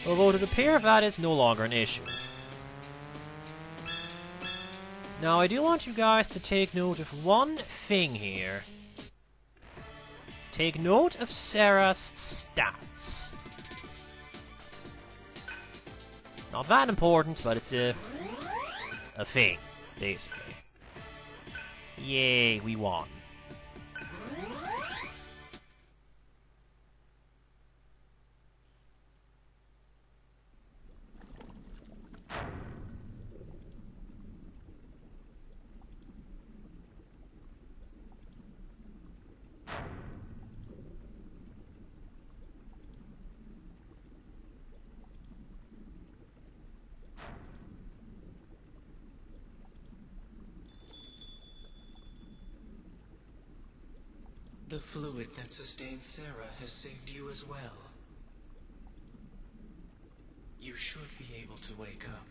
Although it would appear that is no longer an issue. Now, I do want you guys to take note of one thing here. Take note of Sera's stats. It's not that important, but it's a thing, basically. Yay, we won. The fluid that sustained Sera has saved you as well. You should be able to wake up.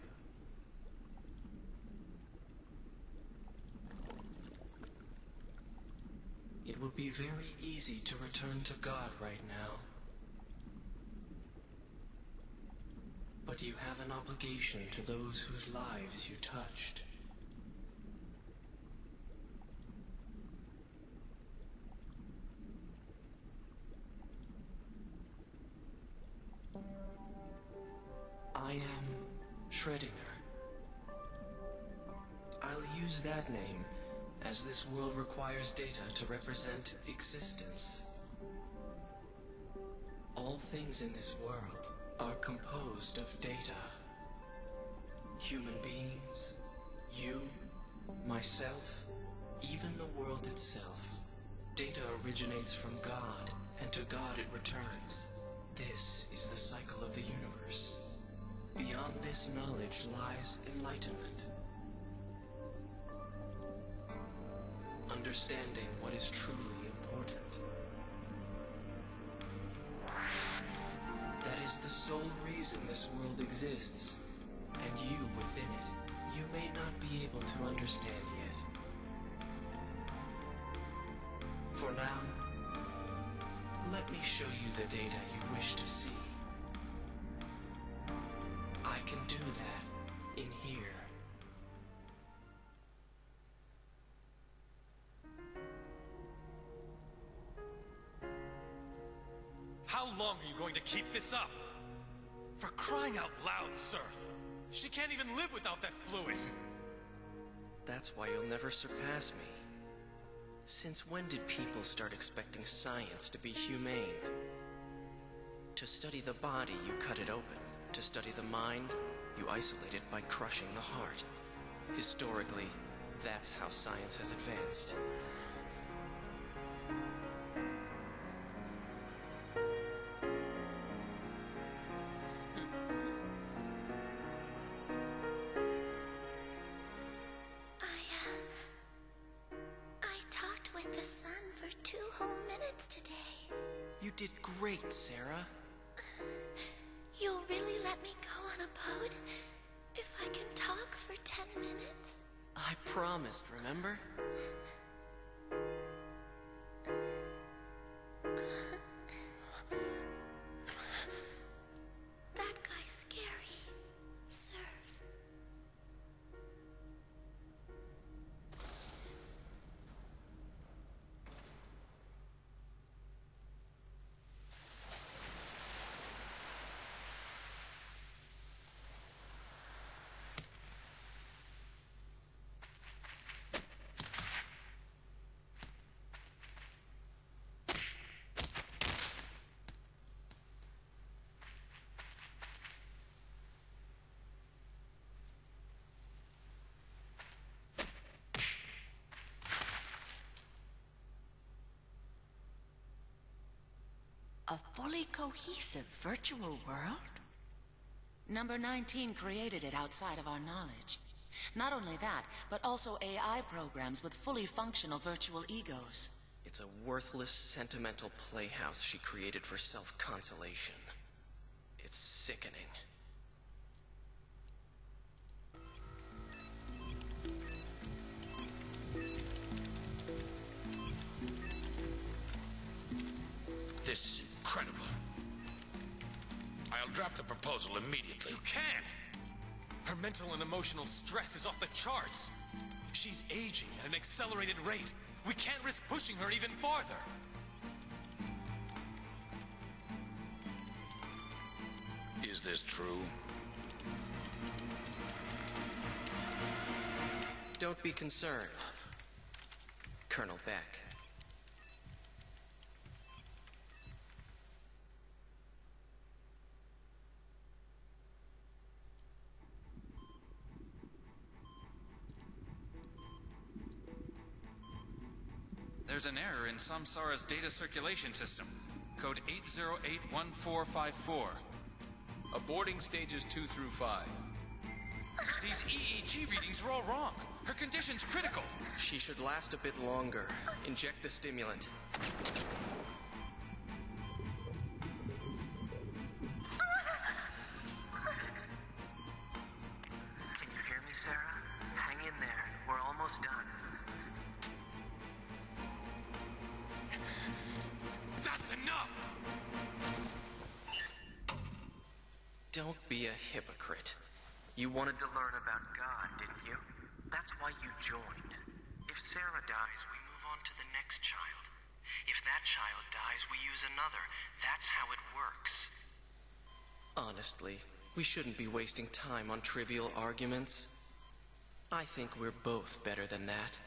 It would be very easy to return to God right now. But you have an obligation to those whose lives you touched. I am Schrödinger. I'll use that name, as this world requires data to represent existence. All things in this world are composed of data. Human beings, you, myself, even the world itself. Data originates from God, and to God it returns. This is the cycle of the universe. Beyond this knowledge lies enlightenment. Understanding what is truly important. That is the sole reason this world exists, and you within it, you may not be able to understand yet. For now, let me show you the data you wish to see. I can do that in here. How long are you going to keep this up? For crying out loud, Surf! She can't even live without that fluid! That's why you'll never surpass me. Since when did people start expecting science to be humane? To study the body, you cut it open. To study the mind, you isolate it by crushing the heart. Historically, that's how science has advanced. I talked with the sun for 2 whole minutes today. You did great, Sera. You'll really let me go on a boat if I can talk for 10 minutes? I promised, remember? That guy's scary. Surf. A fully cohesive virtual world? Number 19 created it outside of our knowledge. Not only that, but also AI programs with fully functional virtual egos. It's a worthless, sentimental playhouse she created for self-consolation. It's sickening. This is incredible. I'll drop draft a proposal immediately. You can't! Her mental and emotional stress is off the charts. She's aging at an accelerated rate. We can't risk pushing her even farther. Is this true? Don't be concerned, Colonel Beck. There's an error in Samsara's data circulation system. Code 8081454. Aborting stages 2 through 5. These EEG readings are all wrong. Her condition's critical. She should last a bit longer. Inject the stimulant. Can you hear me, Sera? Hang in there. We're almost done. That's enough! Don't be a hypocrite. You wanted To learn about God, didn't you? That's why you joined. If Sera dies, we move on to the next child. If that child dies, we use another. That's how it works. Honestly, we shouldn't be wasting time on trivial arguments. I think we're both better than that.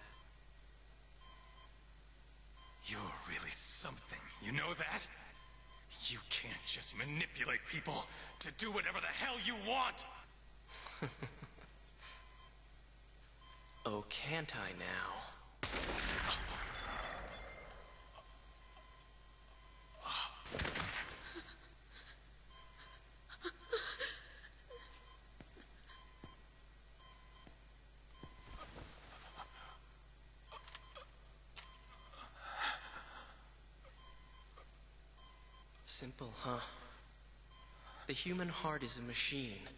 You're really something, you know that? You can't just manipulate people to do whatever the hell you want! Oh, can't I now? Simple, huh? The human heart is a machine.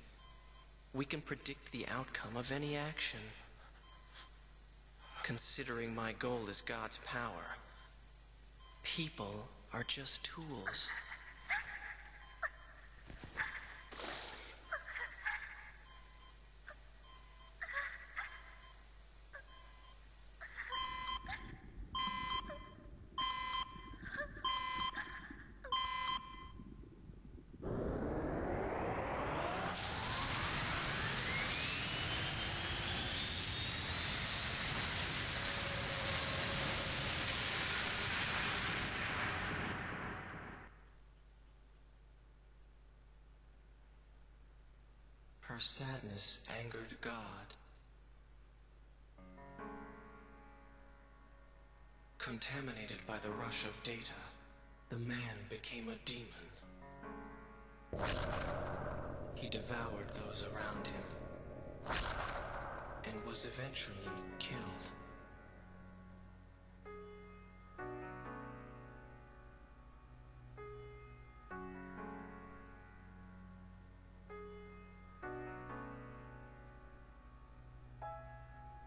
We can predict the outcome of any action. Considering my goal is God's power, people are just tools. Her sadness angered God. Contaminated by the rush of data, the man became a demon. He devoured those around him and was eventually killed.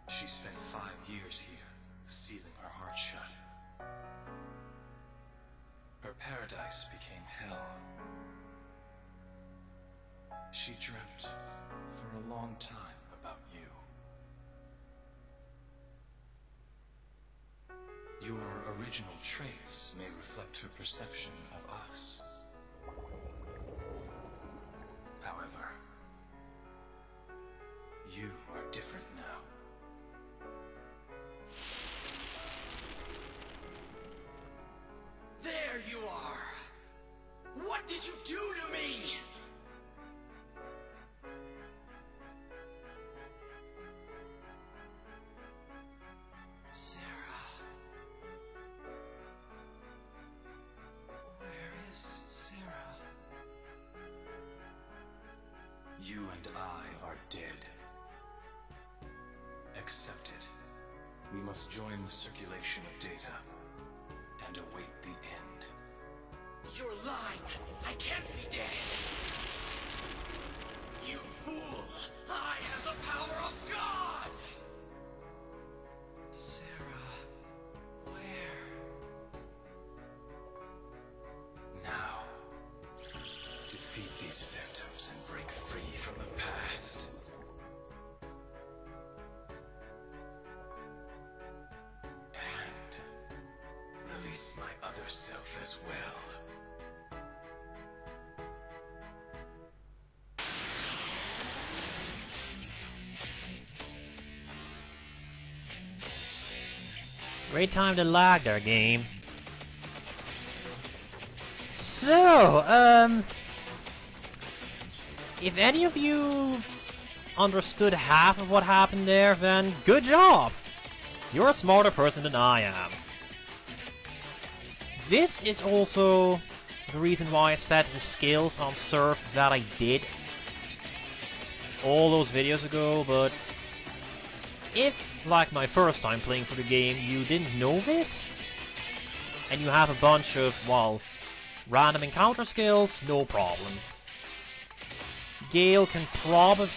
She spent 5 years here, sealing her heart shut. Her paradise became hell. She dreamt for a long time about you. Your original traits may reflect her perception of us. However, you are different now. There you are! What did you do to me? Sera. Where is Sera? You and I are dead. Accept it. We must join the circulation of data and await the end. You're lying! I can't be dead! You fool! I have the power of God! Sera, where? Now, defeat these vectors. phantoms and break free from the past. And release my other self as well. Great time to lag there, game. So, if any of you understood half of what happened there, then good job! You're a smarter person than I am. This is also the reason why I set the skills on Surf that I did all those videos ago, but if, like my first time playing for the game, you didn't know this, and you have a bunch of, well, random encounter skills, no problem. Gale can probably...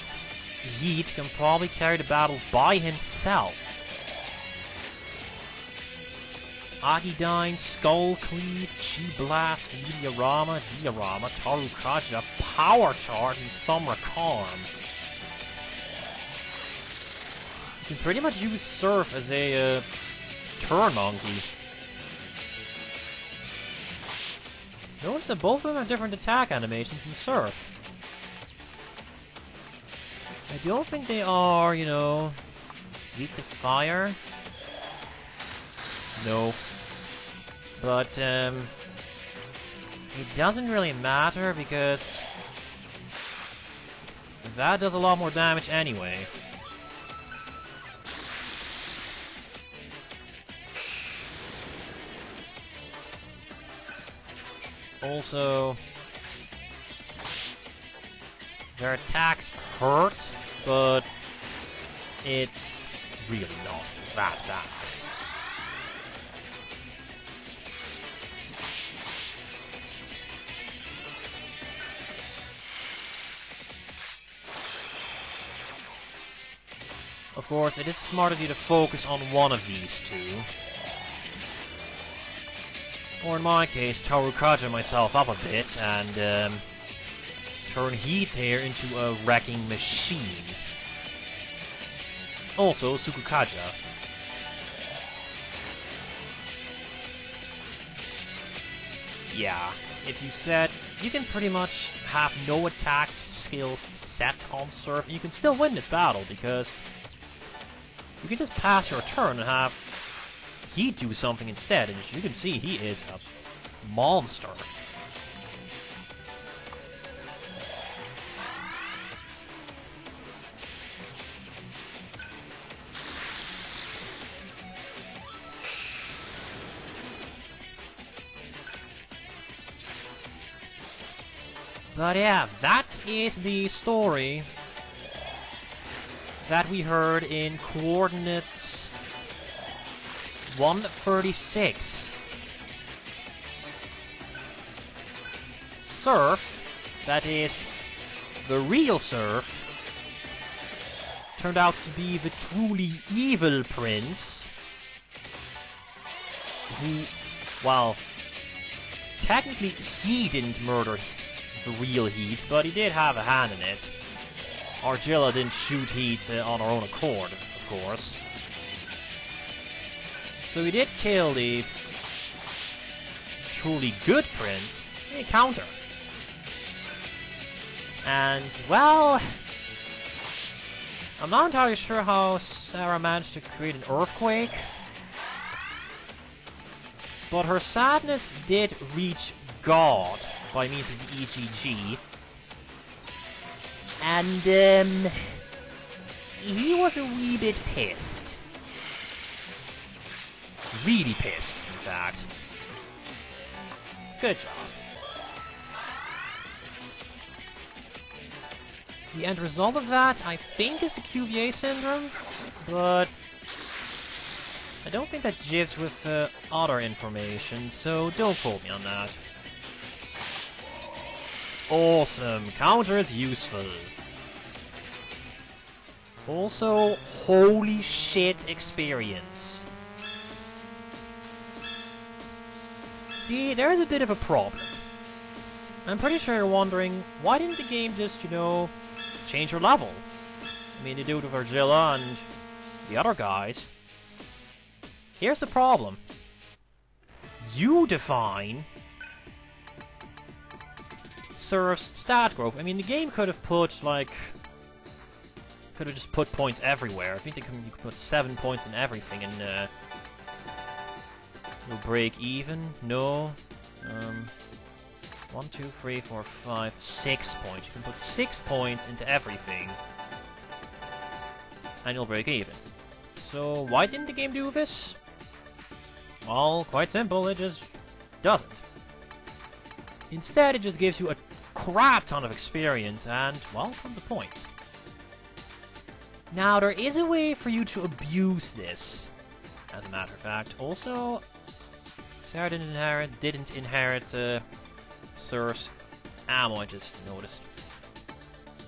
Heat can probably carry the battle by himself. Agidyne, Skull Cleave, Chi Blast, Meteorama, Diorama, Tarukaja, Power Charge, and Summer Calm. You can pretty much use Surf as a turn monkey. Notice that both of them have different attack animations in Surf. I don't think they are, you know, weak to fire. No. But, it doesn't really matter because that does a lot more damage anyway. Also, their attacks hurt, but it's really not that bad. Of course, it is smart of you to focus on one of these two. Or in my case, Tarukaja myself up a bit and turn Heat here into a wrecking machine. Also, Sukukaja. Yeah, if you set... You can pretty much have no attacks skills set on Surf, and you can still win this battle, because you can just pass your turn and have Heat do something instead, and as you can see, he is a monster. But yeah, that is the story that we heard in coordinates 136. Surf, that is the real Surf, turned out to be the truly evil prince, who, well, technically he didn't murder the real Heat, but he did have a hand in it. Argilla didn't shoot Heat on her own accord, of course. So he did kill the truly good prince in a counter. And, well, I'm not entirely sure how Sera managed to create an earthquake, but her sadness did reach God by means of the EGG. And, he was a wee bit pissed. Really pissed, in fact. Good job. The end result of that, I think, is the QVA syndrome, but I don't think that jives with other information, so don't quote me on that. Awesome. Counter is useful. Also, holy shit experience. See, there's a bit of a problem. I'm pretty sure you're wondering, why didn't the game just, you know, change your level? I mean, they do it with Argilla and the other guys. Here's the problem. You define Seraph's stat growth. I mean, the game could have put, like... Could have just put points everywhere. I think you could put 7 points in everything and, you'll break even? No. 1, 2, 3, 4, 5, 6 points. You can put 6 points into everything. And you'll break even. So, why didn't the game do this? Well, quite simple, it just doesn't. Instead, it just gives you a crap ton of experience and, well, tons of points. Now, there is a way for you to abuse this, as a matter of fact. Also, Sera didn't inherit Seraph's ammo, I just noticed.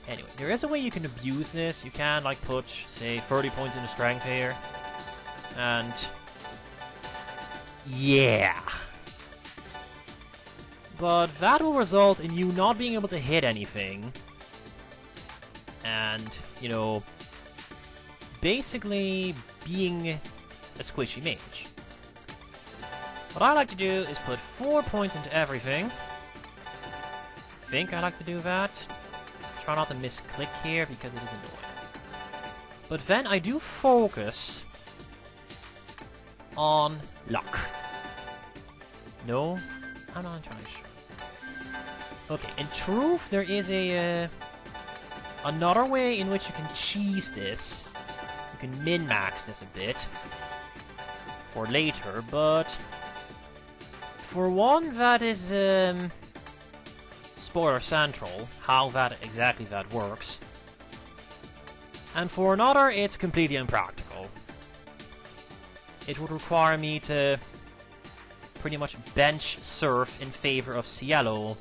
Anyway, there is a way you can abuse this. You can, like, put, say, 30 points into strength here. And... yeah. But that will result in you not being able to hit anything. And, you know, basically being a squishy mage. What I like to do is put 4 points into everything. I think I like to do that. Try not to misclick here because it is annoying. But then I do focus on luck. No? I'm not entirely sure. Okay, in truth, there is a another way in which you can cheese this. You can min-max this a bit for later, but for one, that is spoiler central, how that exactly that works. And for another, it's completely impractical. It would require me to pretty much bench Surf in favor of Cielo,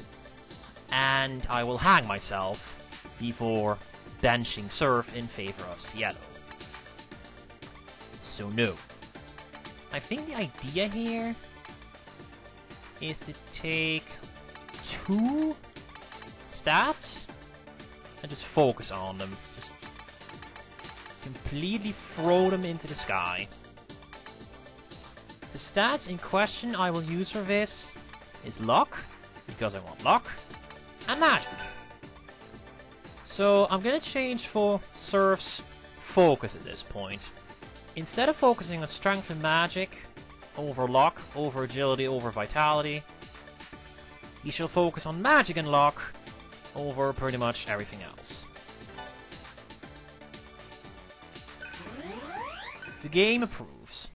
and I will hang myself before benching Surf in favor of Cielo. So no. I think the idea here is to take 2 stats and just focus on them. Just completely throw them into the sky. The stats in question I will use for this is luck, because I want luck, and magic. So I'm going to change for Surf's focus at this point. Instead of focusing on strength and magic over luck, over agility, over vitality, he shall focus on magic and luck over pretty much everything else. The game approves.